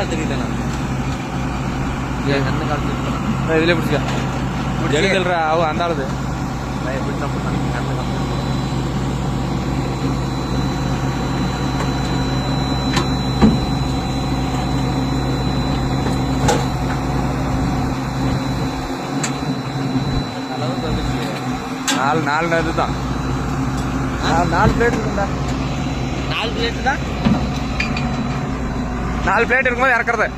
நல்லா தெரியல கண்ணு காலத்து இதில் பிடிச்சிக்கா எழுதல்ற அவ அந்த ஆளுது எப்படி கண்ணு காலத்து நாலு நேரத்து தான் 4 பிளேட் இருக்குண்டா 4 பிளேட்டு தான் 4 பிளேட் இருக்கும்போது இறக்குறது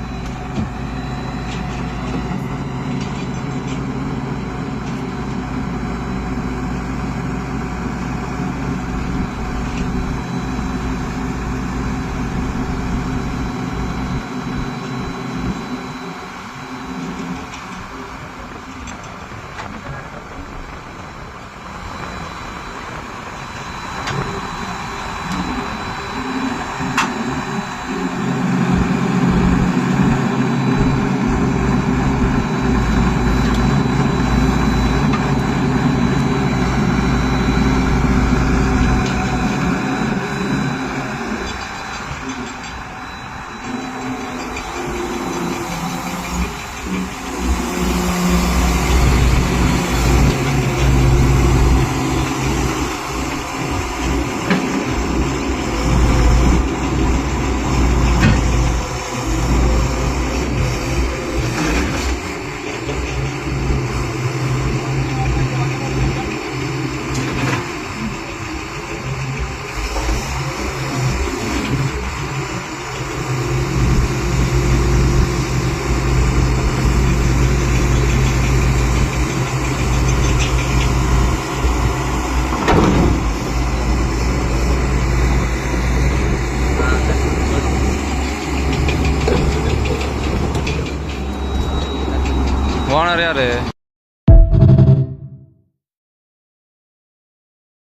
ஓனர் யாரு?